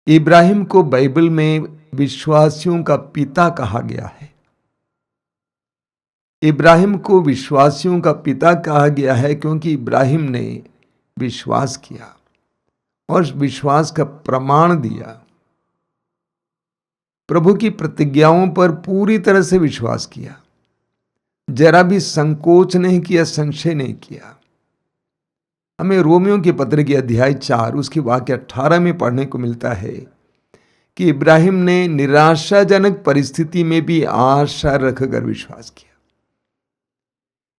इब्राहिम को बाइबल में विश्वासियों का पिता कहा गया है। इब्राहिम को विश्वासियों का पिता कहा गया है क्योंकि इब्राहिम ने विश्वास किया और विश्वास का प्रमाण दिया। प्रभु की प्रतिज्ञाओं पर पूरी तरह से विश्वास किया, जरा भी संकोच नहीं किया, संशय नहीं किया। हमें रोमियों के पत्र के अध्याय 4 उसके वाक्य 18 में पढ़ने को मिलता है कि इब्राहिम ने निराशाजनक परिस्थिति में भी आशा रखकर विश्वास किया।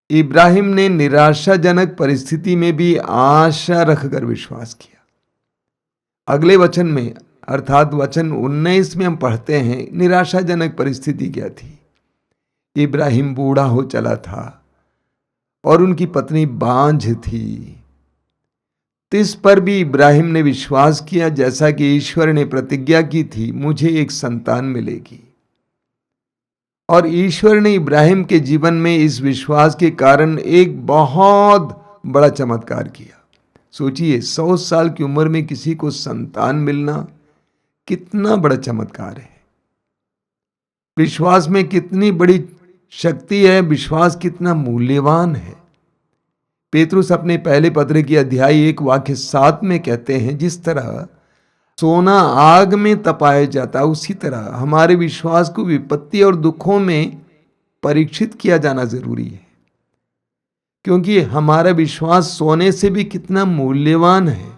इब्राहिम ने निराशाजनक परिस्थिति में भी आशा रखकर विश्वास किया। अगले वचन में अर्थात वचन 19 में हम पढ़ते हैं निराशाजनक परिस्थिति क्या थी। इब्राहिम बूढ़ा हो चला था और उनकी पत्नी बांझ थी। इस पर भी इब्राहिम ने विश्वास किया, जैसा कि ईश्वर ने प्रतिज्ञा की थी, मुझे एक संतान मिलेगी। और ईश्वर ने इब्राहिम के जीवन में इस विश्वास के कारण एक बहुत बड़ा चमत्कार किया। सोचिए, 100 साल की उम्र में किसी को संतान मिलना कितना बड़ा चमत्कार है। विश्वास में कितनी बड़ी शक्ति है, विश्वास कितना मूल्यवान है। पेतरुस अपने पहले पत्र की अध्याय 1 वाक्य 7 में कहते हैं, जिस तरह सोना आग में तपाया जाता है, उसी तरह हमारे विश्वास को विपत्ति और दुखों में परीक्षित किया जाना जरूरी है, क्योंकि हमारा विश्वास सोने से भी कितना मूल्यवान है।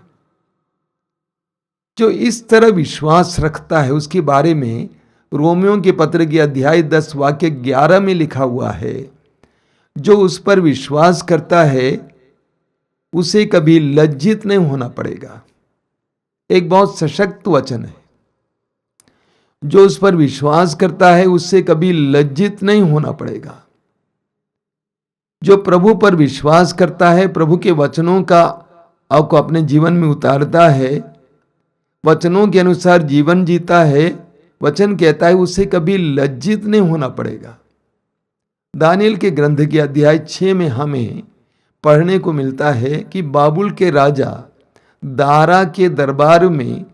जो इस तरह विश्वास रखता है उसके बारे में रोमियों के पत्र की अध्याय 10 वाक्य 11 में लिखा हुआ है, जो उस पर विश्वास करता है उसे कभी लज्जित नहीं होना पड़ेगा। एक बहुत सशक्त वचन है। जो उस पर विश्वास करता है उससे कभी लज्जित नहीं होना पड़ेगा। जो प्रभु पर विश्वास करता है, प्रभु के वचनों को अपने जीवन में उतारता है, वचनों के अनुसार जीवन जीता है, वचन कहता है उसे कभी लज्जित नहीं होना पड़ेगा। दानियल के ग्रंथ के अध्याय 6 में हमें पढ़ने को मिलता है कि बाबुल के राजा दारा के दरबार में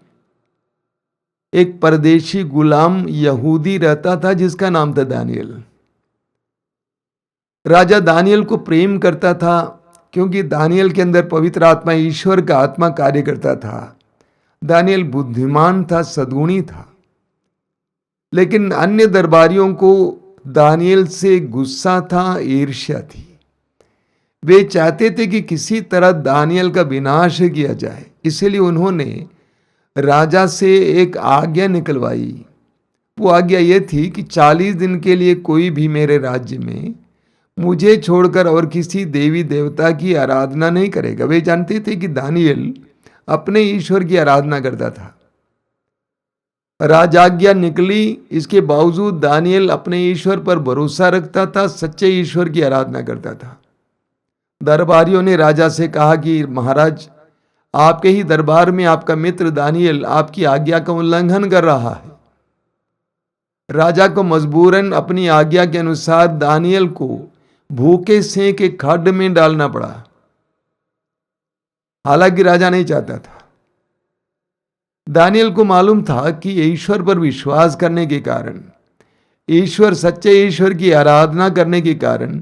एक परदेशी गुलाम यहूदी रहता था जिसका नाम था दानियल। राजा दानियल को प्रेम करता था क्योंकि दानियल के अंदर पवित्र आत्मा, ईश्वर का आत्मा कार्य करता था। दानियल बुद्धिमान था, सद्गुणी था, लेकिन अन्य दरबारियों को दानियल से गुस्सा था, ईर्ष्या थी। वे चाहते थे कि किसी तरह दानियल का विनाश किया जाए, इसलिए उन्होंने राजा से एक आज्ञा निकलवाई। वो आज्ञा ये थी कि 40 दिन के लिए कोई भी मेरे राज्य में मुझे छोड़कर और किसी देवी देवता की आराधना नहीं करेगा। वे जानते थे कि दानियल अपने ईश्वर की आराधना करता था। राजाज्ञा निकली, इसके बावजूद दानियल अपने ईश्वर पर भरोसा रखता था, सच्चे ईश्वर की आराधना करता था। दरबारियों ने राजा से कहा कि महाराज, आपके ही दरबार में आपका मित्र दानियल आपकी आज्ञा का उल्लंघन कर रहा है। राजा को मजबूरन अपनी आज्ञा के अनुसार दानियल को भूखे सेंक के खड्ड में डालना पड़ा। हालांकि राजा नहीं चाहता था। दानियल को मालूम था कि ईश्वर पर विश्वास करने के कारण, ईश्वर सच्चे ईश्वर की आराधना करने के कारण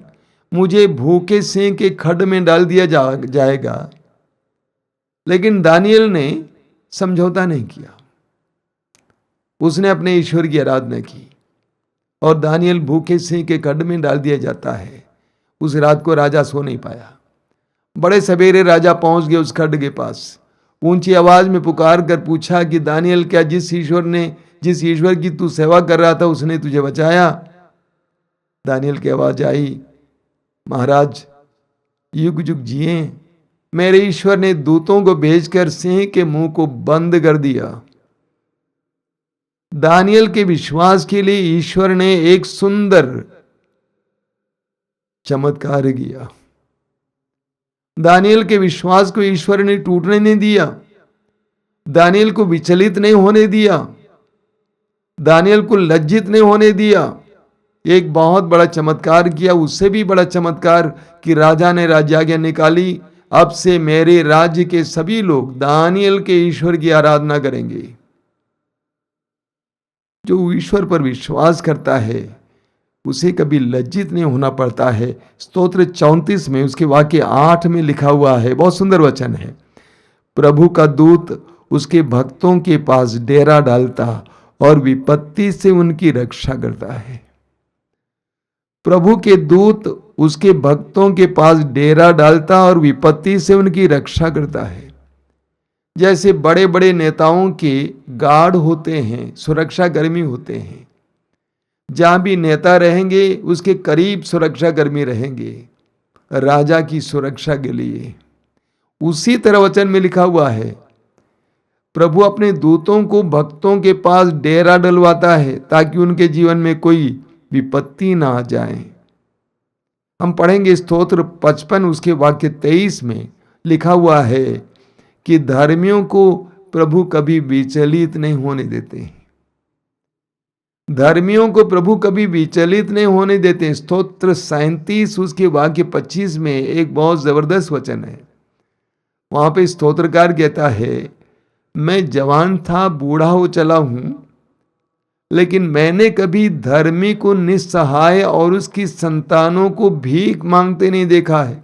मुझे भूखे सेंक के खड्ड में डाल दिया जाएगा। लेकिन दानियल ने समझौता नहीं किया। उसने अपने ईश्वर की आराधना की और दानियल भूखे सेंक के खड्ड में डाल दिया जाता है। उस रात को राजा सो नहीं पाया। बड़े सवेरे राजा पहुंच गए उस खड्ड के पास। ऊंची आवाज में पुकार कर पूछा कि दानियल, क्या जिस ईश्वर की तू सेवा कर रहा था उसने तुझे बचाया? दानियल की आवाज आई, महाराज युग युग जिए, मेरे ईश्वर ने दूतों को भेजकर सिंह के मुंह को बंद कर दिया। दानियल के विश्वास के लिए ईश्वर ने एक सुंदर चमत्कार किया। दानियल के विश्वास को ईश्वर ने टूटने नहीं दिया, दानियल को विचलित नहीं होने दिया, दानियल को लज्जित नहीं होने दिया। एक बहुत बड़ा चमत्कार किया। उससे भी बड़ा चमत्कार कि राजा ने राज्याज्ञा निकाली, अब से मेरे राज्य के सभी लोग दानियल के ईश्वर की आराधना करेंगे। जो ईश्वर पर विश्वास करता है उसे कभी लज्जित नहीं होना पड़ता है। स्तोत्र 34 में उसके वाक्य 8 में लिखा हुआ है, बहुत सुंदर वचन है। प्रभु का दूत उसके भक्तों के पास डेरा डालता और विपत्ति से उनकी रक्षा करता है। प्रभु के दूत उसके भक्तों के पास डेरा डालता और विपत्ति से उनकी रक्षा करता है। जैसे बड़े बड़े नेताओं के गार्ड होते हैं, सुरक्षाकर्मी होते हैं, जहां भी नेता रहेंगे उसके करीब सुरक्षाकर्मी रहेंगे राजा की सुरक्षा के लिए। उसी तरह वचन में लिखा हुआ है, प्रभु अपने दूतों को भक्तों के पास डेरा डलवाता है ताकि उनके जीवन में कोई विपत्ति ना आ जाए। हम पढ़ेंगे स्तोत्र 55 उसके वाक्य 23 में लिखा हुआ है कि धर्मियों को प्रभु कभी विचलित नहीं होने देते। धर्मियों को प्रभु कभी विचलित नहीं होने देते। स्तोत्र 37 उसके वाक्य 25 में एक बहुत जबरदस्त वचन है। वहां पे स्तोत्रकार कहता है, मैं जवान था बूढ़ा हो चला हूं, लेकिन मैंने कभी धर्मी को निस्सहाय और उसकी संतानों को भीख मांगते नहीं देखा है।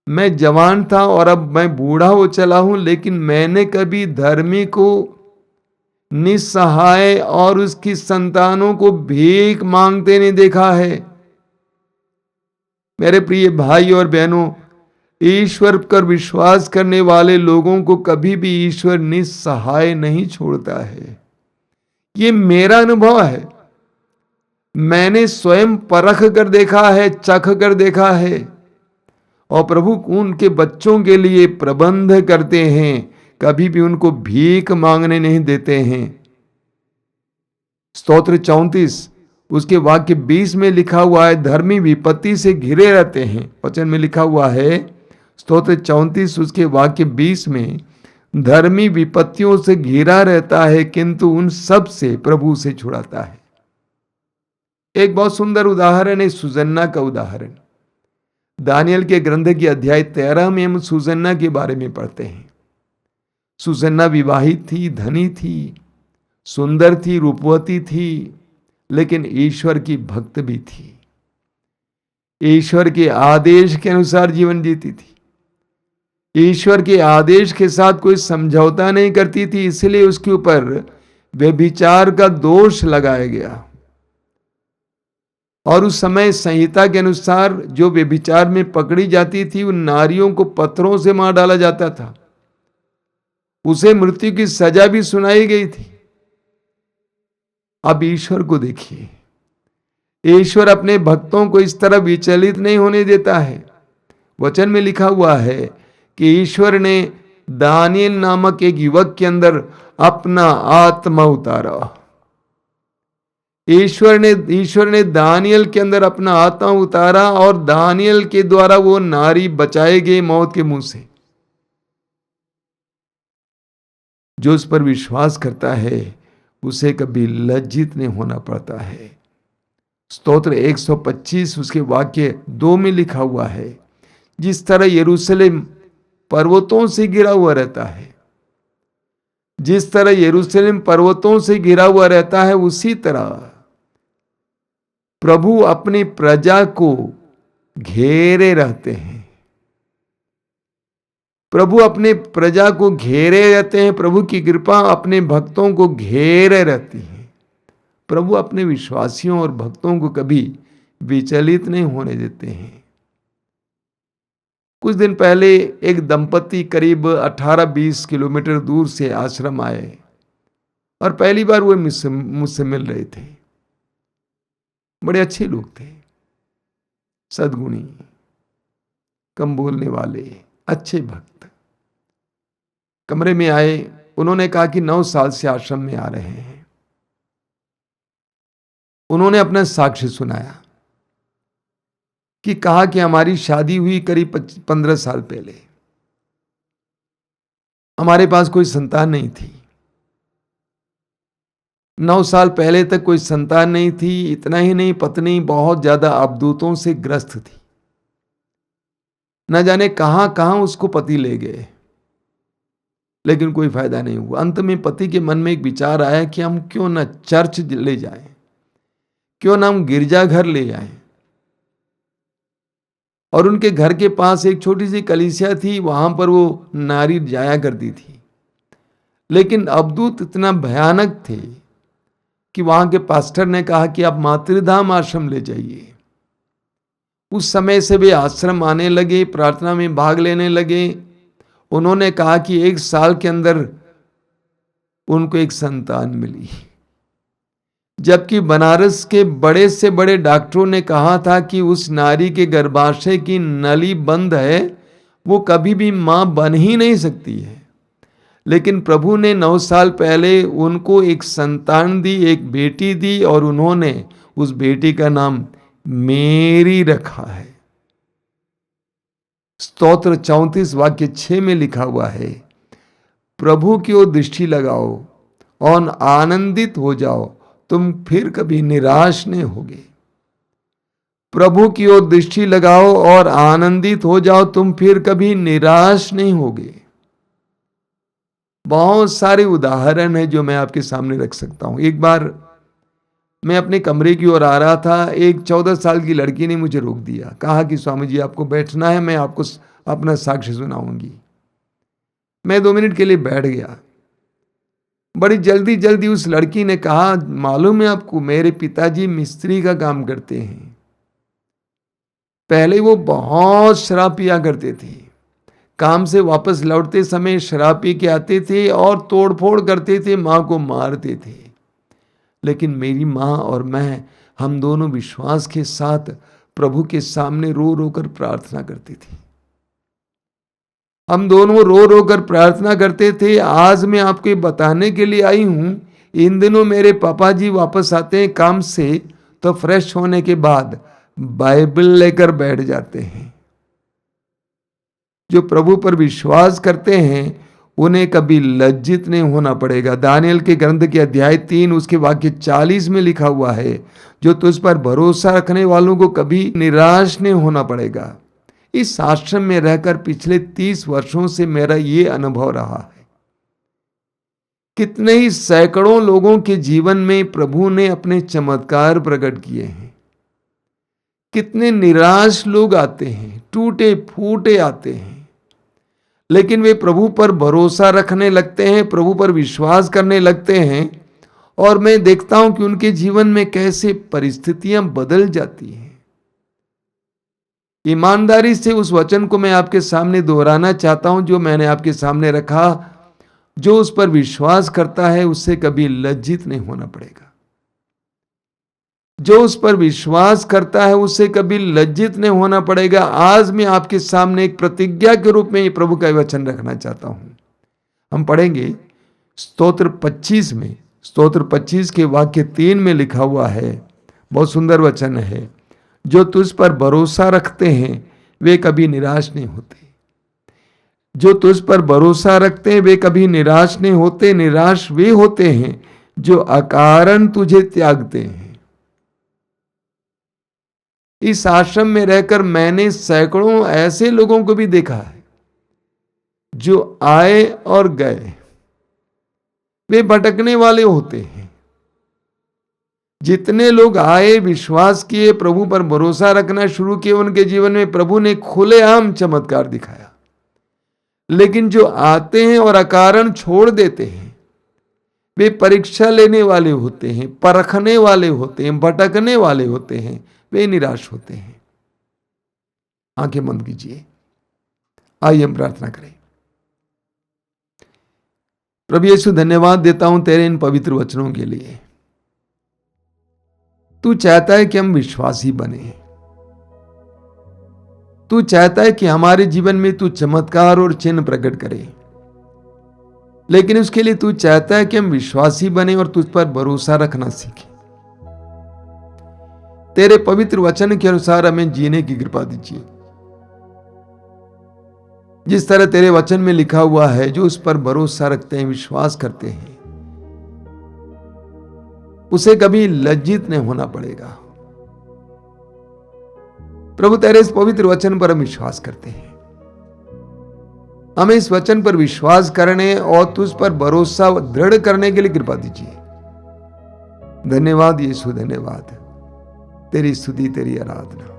मैं जवान था और अब मैं बूढ़ा हो चला हूं, लेकिन मैंने कभी धर्मी को निस्सहाय और उसकी संतानों को भीख मांगते नहीं देखा है। मेरे प्रिय भाई और बहनों, ईश्वर पर विश्वास करने वाले लोगों को कभी भी ईश्वर निस्सहाय नहीं छोड़ता है। ये मेरा अनुभव है, मैंने स्वयं परख कर देखा है, चख कर देखा है। और प्रभु उनके बच्चों के लिए प्रबंध करते हैं, कभी भी उनको भीख मांगने नहीं देते हैं। स्तोत्र 34 उसके वाक्य 20 में लिखा हुआ है, धर्मी विपत्ति से घिरे रहते हैं। वचन में लिखा हुआ है स्तोत्र 34 उसके वाक्य 20 में, धर्मी विपत्तियों से घिरा रहता है किंतु उन सब से प्रभु से छुड़ाता है। एक बहुत सुंदर उदाहरण है सुजन्ना का उदाहरण। दानियल के ग्रंथ की अध्याय 13 में हम सुजन्ना के बारे में पढ़ते हैं। सुजन्ना विवाहित थी, धनी थी, सुंदर थी, रूपवती थी, लेकिन ईश्वर की भक्त भी थी। ईश्वर के आदेश के अनुसार जीवन जीती थी। ईश्वर के आदेश के साथ कोई समझौता नहीं करती थी, इसलिए उसके ऊपर व्यभिचार का दोष लगाया गया। और उस समय संहिता के अनुसार जो व्यभिचार में पकड़ी जाती थी उन नारियों को पत्थरों से मार डाला जाता था। उसे मृत्यु की सजा भी सुनाई गई थी। अब ईश्वर को देखिए, ईश्वर अपने भक्तों को इस तरह विचलित नहीं होने देता है। वचन में लिखा हुआ है कि ईश्वर ने दानियल नामक एक युवक के अंदर अपना आत्मा उतारा। ईश्वर ने दानियल के अंदर अपना आत्मा उतारा और दानियल के द्वारा वो नारी बचाए गए मौत के मुंह से। जो उस पर विश्वास करता है उसे कभी लज्जित नहीं होना पड़ता है। स्तोत्र 125 उसके वाक्य 2 में लिखा हुआ है, जिस तरह यरूशलेम पर्वतों से घिरा हुआ रहता है, जिस तरह यरूशलेम पर्वतों से घिरा हुआ रहता है, उसी तरह प्रभु अपनी प्रजा को घेरे रहते हैं। प्रभु अपने प्रजा को घेरे रहते हैं। प्रभु की कृपा अपने भक्तों को घेरे रहती है। प्रभु अपने विश्वासियों और भक्तों को कभी विचलित नहीं होने देते हैं। कुछ दिन पहले एक दंपति करीब 18-20 किलोमीटर दूर से आश्रम आए और पहली बार वो मुझसे मिल रहे थे। बड़े अच्छे लोग थे, सद्गुणी, कम बोलने वाले, अच्छे भक्त। कमरे में आए, उन्होंने कहा कि 9 साल से आश्रम में आ रहे हैं। उन्होंने अपना साक्ष्य सुनाया कि कहा कि हमारी शादी हुई करीब 15 साल पहले। हमारे पास कोई संतान नहीं थी। 9 साल पहले तक कोई संतान नहीं थी। इतना ही नहीं, पत्नी बहुत ज्यादा अवदूतों से ग्रस्त थी। न जाने कहां कहां उसको पति ले गए। लेकिन कोई फायदा नहीं हुआ। अंत में पति के मन में एक विचार आया कि हम क्यों ना चर्च ले जाएं, क्यों ना हम गिरजाघर ले जाएं। और उनके घर के पास एक छोटी सी कलीसिया थी, वहां पर वो नारी जाया करती थी। लेकिन अवधूत इतना भयानक थे कि वहां के पास्टर ने कहा कि आप मातृधाम आश्रम ले जाइए। उस समय से वे आश्रम आने लगे, प्रार्थना में भाग लेने लगे। उन्होंने कहा कि 1 साल के अंदर उनको एक संतान मिली, जबकि बनारस के बड़े से बड़े डॉक्टरों ने कहा था कि उस नारी के गर्भाशय की नली बंद है, वो कभी भी मां बन ही नहीं सकती है। लेकिन प्रभु ने 9 साल पहले उनको एक संतान दी, एक बेटी दी, और उन्होंने उस बेटी का नाम मेरी रखा है। स्तोत्र 34 वाक्य 6 में लिखा हुआ है, प्रभु की ओर दृष्टि लगाओ और आनंदित हो जाओ, तुम फिर कभी निराश नहीं होगे। प्रभु की ओर दृष्टि लगाओ और आनंदित हो जाओ, तुम फिर कभी निराश नहीं होगे। बहुत सारे उदाहरण हैं जो मैं आपके सामने रख सकता हूं। एक बार मैं अपने कमरे की ओर आ रहा था, एक 14 साल की लड़की ने मुझे रोक दिया, कहा कि स्वामी जी आपको बैठना है, मैं आपको अपना साक्ष्य सुनाऊंगी। मैं 2 मिनट के लिए बैठ गया। बड़ी जल्दी जल्दी उस लड़की ने कहा, मालूम है आपको मेरे पिताजी मिस्त्री का काम करते हैं। पहले वो बहुत शराब पिया करते थे, काम से वापस लौटते समय शराब पी के आते थे और तोड़फोड़ करते थे, मां को मारते थे। लेकिन मेरी मां और मैं, हम दोनों विश्वास के साथ प्रभु के सामने रो रो कर प्रार्थना करते थे। हम दोनों रो रो कर प्रार्थना करते थे। आज मैं आपको बताने के लिए आई हूं, इन दिनों मेरे पापा जी वापस आते हैं काम से, तो फ्रेश होने के बाद बाइबल लेकर बैठ जाते हैं। जो प्रभु पर विश्वास करते हैं उन्हें कभी लज्जित नहीं होना पड़ेगा। दानियल के ग्रंथ के अध्याय 3 उसके वाक्य 40 में लिखा हुआ है, जो तुझ पर भरोसा रखने वालों को कभी निराश नहीं होना पड़ेगा। इस आश्रम में रहकर पिछले 30 वर्षों से मेरा यह अनुभव रहा है। कितने ही सैकड़ों लोगों के जीवन में प्रभु ने अपने चमत्कार प्रकट किए हैं। कितने निराश लोग आते हैं, टूटे फूटे आते हैं, लेकिन वे प्रभु पर भरोसा रखने लगते हैं, प्रभु पर विश्वास करने लगते हैं, और मैं देखता हूं कि उनके जीवन में कैसे परिस्थितियां बदल जाती हैं। ईमानदारी से उस वचन को मैं आपके सामने दोहराना चाहता हूं जो मैंने आपके सामने रखा, जो उस पर विश्वास करता है उससे कभी लज्जित नहीं होना पड़ेगा। जो उस पर विश्वास करता है उससे कभी लज्जित नहीं होना पड़ेगा। आज मैं आपके सामने एक प्रतिज्ञा के रूप में ये प्रभु का वचन रखना चाहता हूं। हम पढ़ेंगे स्तोत्र 25 में, स्तोत्र 25 के वाक्य 3 में लिखा हुआ है, बहुत सुंदर वचन है, जो तुझ पर भरोसा रखते हैं वे कभी निराश नहीं होते। जो तुझ पर भरोसा रखते हैं वे कभी निराश नहीं होते। निराश वे होते हैं जो अकारण तुझे त्यागते हैं। इस आश्रम में रहकर मैंने सैकड़ों ऐसे लोगों को भी देखा है जो आए और गए, वे भटकने वाले होते हैं। जितने लोग आए, विश्वास किए, प्रभु पर भरोसा रखना शुरू किए, उनके जीवन में प्रभु ने खुलेआम चमत्कार दिखाया। लेकिन जो आते हैं और अकारण छोड़ देते हैं, वे परीक्षा लेने वाले होते हैं, परखने वाले होते हैं, भटकने वाले होते हैं, वे निराश होते हैं। आंखें बंद कीजिए, आइए हम प्रार्थना करें। प्रभु यीशु, धन्यवाद देता हूं तेरे इन पवित्र वचनों के लिए। तू चाहता है कि हम विश्वासी बने। तू चाहता है कि हमारे जीवन में तू चमत्कार और चिन्ह प्रकट करे, लेकिन उसके लिए तू चाहता है कि हम विश्वासी बने और तुझ पर भरोसा रखना सीखें। तेरे पवित्र वचन के अनुसार हमें जीने की कृपा दीजिए। जिस तरह तेरे वचन में लिखा हुआ है, जो उस पर भरोसा रखते हैं, विश्वास करते हैं, उसे कभी लज्जित नहीं होना पड़ेगा। प्रभु तेरे इस पवित्र वचन पर हम विश्वास करते हैं हमें इस वचन पर विश्वास करने और तुझ पर भरोसा दृढ़ करने के लिए कृपा दीजिए। धन्यवाद यीशु, धन्यवाद। तेरी स्तुति, तेरी आराधना।